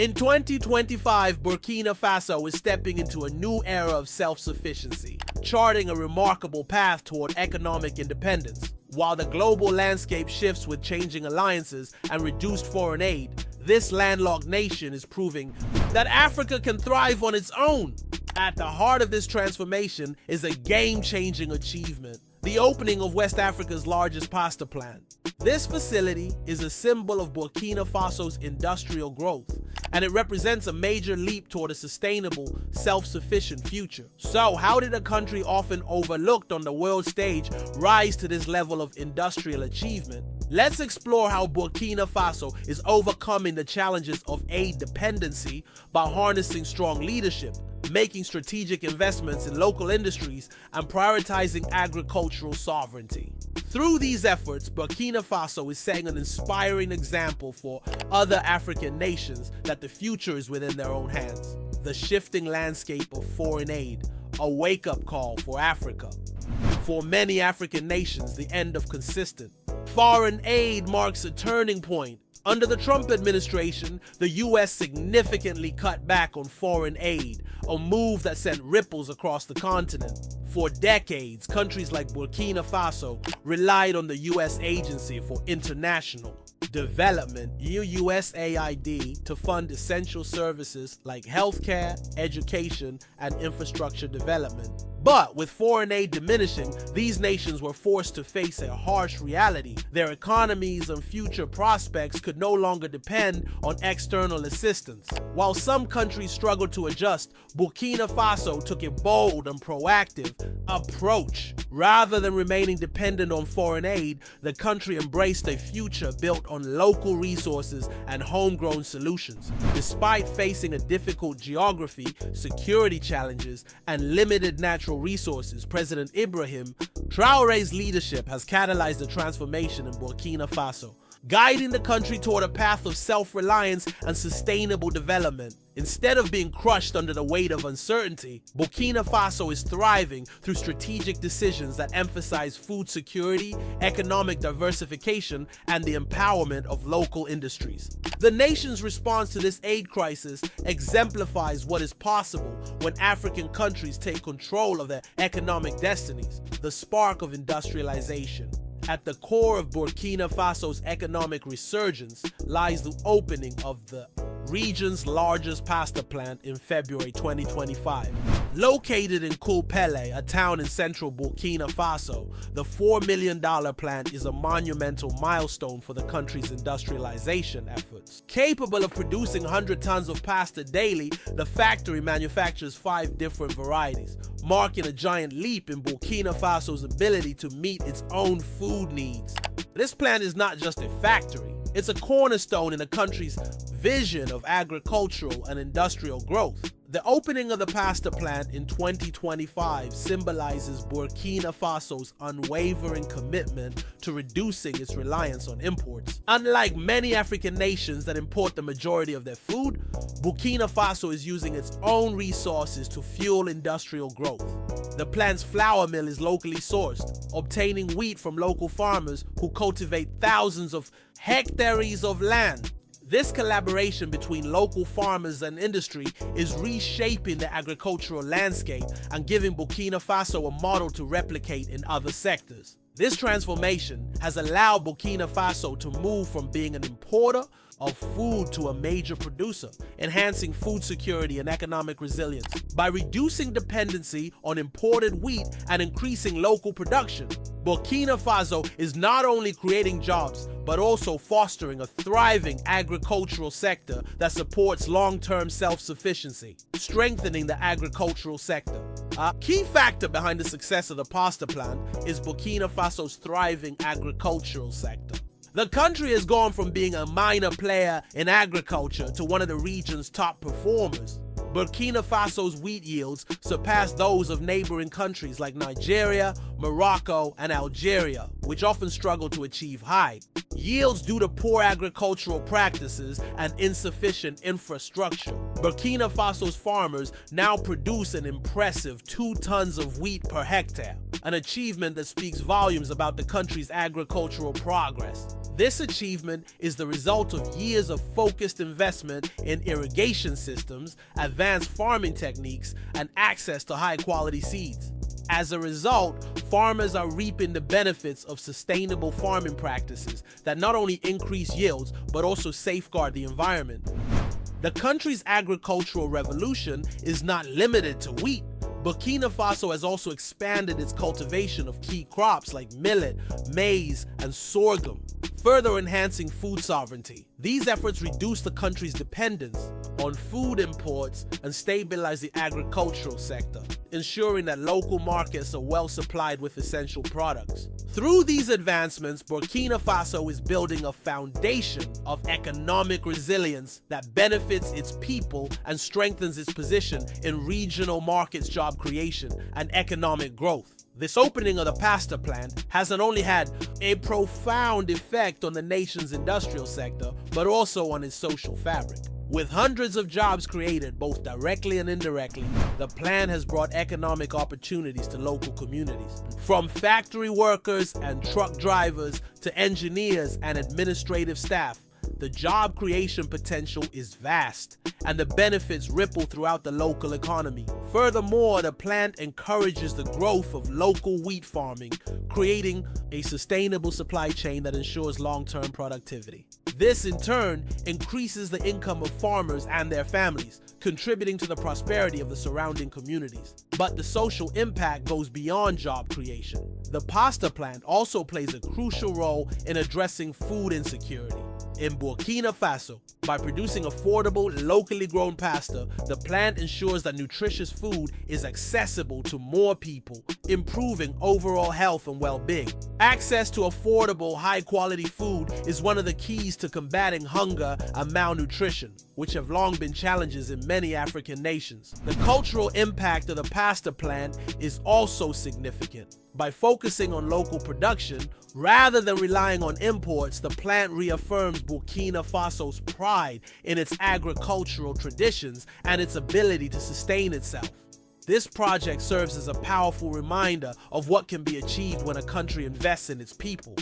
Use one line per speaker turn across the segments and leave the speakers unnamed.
In 2025, Burkina Faso is stepping into a new era of self-sufficiency, charting a remarkable path toward economic independence. While the global landscape shifts with changing alliances and reduced foreign aid, this landlocked nation is proving that Africa can thrive on its own. At the heart of this transformation is a game-changing achievement: the opening of West Africa's largest pasta plant. This facility is a symbol of Burkina Faso's industrial growth, and it represents a major leap toward a sustainable, self-sufficient future. So, how did a country often overlooked on the world stage rise to this level of industrial achievement? Let's explore how Burkina Faso is overcoming the challenges of aid dependency by harnessing strong leadership, making strategic investments in local industries, and prioritizing agricultural sovereignty. Through these efforts, Burkina Faso is setting an inspiring example for other African nations that the future is within their own hands. The shifting landscape of foreign aid, a wake-up call for Africa. For many African nations, the end of consistent foreign aid marks a turning point. Under the Trump administration, the US significantly cut back on foreign aid, a move that sent ripples across the continent. For decades, countries like Burkina Faso relied on the US Agency for International Development, USAID, to fund essential services like healthcare, education, and infrastructure development. But with foreign aid diminishing, these nations were forced to face a harsh reality. Their economies and future prospects could no longer depend on external assistance. While some countries struggled to adjust, Burkina Faso took a bold and proactive approach. Rather than remaining dependent on foreign aid, the country embraced a future built on local resources and homegrown solutions. Despite facing a difficult geography, security challenges, and limited natural resources, President Ibrahim Traoré's leadership has catalyzed the transformation in Burkina Faso, guiding the country toward a path of self-reliance and sustainable development. Instead of being crushed under the weight of uncertainty, Burkina Faso is thriving through strategic decisions that emphasize food security, economic diversification, and the empowerment of local industries. The nation's response to this aid crisis exemplifies what is possible when African countries take control of their economic destinies: the spark of industrialization. At the core of Burkina Faso's economic resurgence lies the opening of the region's largest pasta plant in February 2025. Located in Kulpele, a town in central Burkina Faso, the $4 million plant is a monumental milestone for the country's industrialization efforts. Capable of producing 100 tons of pasta daily, the factory manufactures 5 different varieties, marking a giant leap in Burkina Faso's ability to meet its own food needs. This plant is not just a factory, it's a cornerstone in the country's vision of agricultural and industrial growth. The opening of the pasta plant in 2025 symbolizes Burkina Faso's unwavering commitment to reducing its reliance on imports. Unlike many African nations that import the majority of their food, Burkina Faso is using its own resources to fuel industrial growth. The plant's flour mill is locally sourced, obtaining wheat from local farmers who cultivate thousands of hectares of land. This collaboration between local farmers and industry is reshaping the agricultural landscape and giving Burkina Faso a model to replicate in other sectors. This transformation has allowed Burkina Faso to move from being an importer of food to a major producer, enhancing food security and economic resilience. By reducing dependency on imported wheat and increasing local production, Burkina Faso is not only creating jobs, but also fostering a thriving agricultural sector that supports long-term self-sufficiency, strengthening the agricultural sector. A key factor behind the success of the pasta plant is Burkina Faso's thriving agricultural sector. The country has gone from being a minor player in agriculture to one of the region's top performers. Burkina Faso's wheat yields surpass those of neighboring countries like Nigeria, Morocco, and Algeria, which often struggle to achieve high yields due to poor agricultural practices and insufficient infrastructure. Burkina Faso's farmers now produce an impressive 2 tons of wheat per hectare, an achievement that speaks volumes about the country's agricultural progress. This achievement is the result of years of focused investment in irrigation systems, advanced farming techniques, and access to high-quality seeds. As a result, farmers are reaping the benefits of sustainable farming practices that not only increase yields, but also safeguard the environment. The country's agricultural revolution is not limited to wheat. Burkina Faso has also expanded its cultivation of key crops like millet, maize, and sorghum, further enhancing food sovereignty. These efforts reduce the country's dependence on food imports and stabilize the agricultural sector, ensuring that local markets are well supplied with essential products. Through these advancements, Burkina Faso is building a foundation of economic resilience that benefits its people and strengthens its position in regional markets, job creation, and economic growth. This opening of the pasta plant has not only had a profound effect on the nation's industrial sector, but also on its social fabric. With hundreds of jobs created, both directly and indirectly, the plan has brought economic opportunities to local communities. From factory workers and truck drivers to engineers and administrative staff, the job creation potential is vast, and the benefits ripple throughout the local economy. Furthermore, the plant encourages the growth of local wheat farming, creating a sustainable supply chain that ensures long-term productivity. This, in turn, increases the income of farmers and their families, contributing to the prosperity of the surrounding communities. But the social impact goes beyond job creation. The pasta plant also plays a crucial role in addressing food insecurity. In Burkina Faso, by producing affordable, locally grown pasta, the plant ensures that nutritious food is accessible to more people, improving overall health and well-being. Access to affordable, high-quality food is one of the keys to combating hunger and malnutrition, which have long been challenges in many African nations. The cultural impact of the pasta plant is also significant. By focusing on local production, rather than relying on imports, the plant reaffirms Burkina Faso's pride in its agricultural traditions and its ability to sustain itself. This project serves as a powerful reminder of what can be achieved when a country invests in its people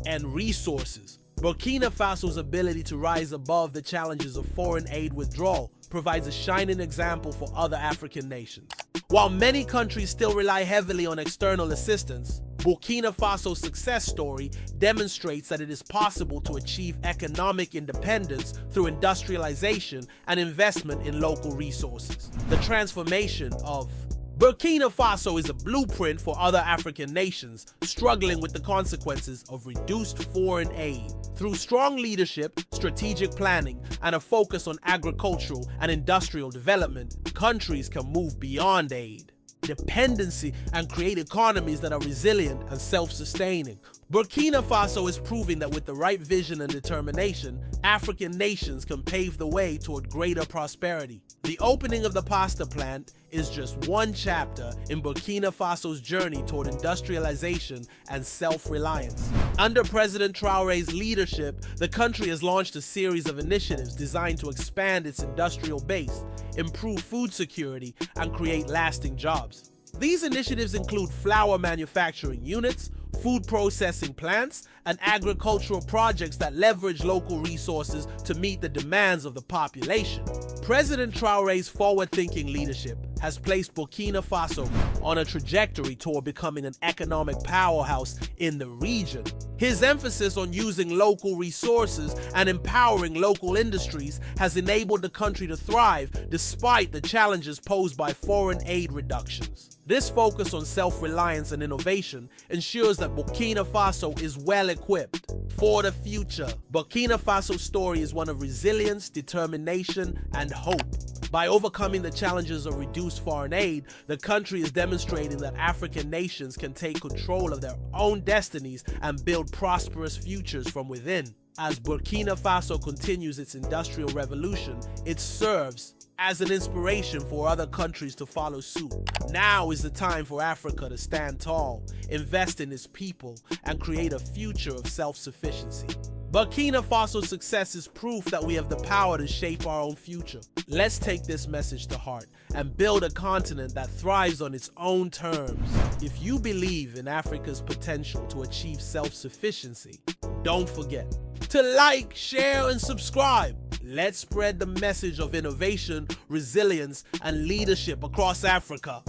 and resources. Burkina Faso's ability to rise above the challenges of foreign aid withdrawal provides a shining example for other African nations. While many countries still rely heavily on external assistance, Burkina Faso's success story demonstrates that it is possible to achieve economic independence through industrialization and investment in local resources. The transformation of Burkina Faso is a blueprint for other African nations struggling with the consequences of reduced foreign aid. Through strong leadership, strategic planning, and a focus on agricultural and industrial development, countries can move beyond aid, dependency, and create economies that are resilient and self-sustaining. Burkina Faso is proving that with the right vision and determination, African nations can pave the way toward greater prosperity. The opening of the pasta plant is just one chapter in Burkina Faso's journey toward industrialization and self-reliance. Under President Traoré's leadership, the country has launched a series of initiatives designed to expand its industrial base, improve food security, and create lasting jobs. These initiatives include flour manufacturing units, food processing plants, and agricultural projects that leverage local resources to meet the demands of the population. President Traoré's forward-thinking leadership has placed Burkina Faso on a trajectory toward becoming an economic powerhouse in the region. His emphasis on using local resources and empowering local industries has enabled the country to thrive despite the challenges posed by foreign aid reductions. This focus on self-reliance and innovation ensures that Burkina Faso is well equipped for the future. Burkina Faso's story is one of resilience, determination, and hope. By overcoming the challenges of reduced foreign aid, the country is demonstrating that African nations can take control of their own destinies and build prosperous futures from within. As Burkina Faso continues its industrial revolution, it serves as an inspiration for other countries to follow suit. Now is the time for Africa to stand tall, invest in its people, and create a future of self-sufficiency. Burkina Faso's success is proof that we have the power to shape our own future. Let's take this message to heart and build a continent that thrives on its own terms. If you believe in Africa's potential to achieve self-sufficiency, don't forget to like, share, and subscribe. Let's spread the message of innovation, resilience, and leadership across Africa.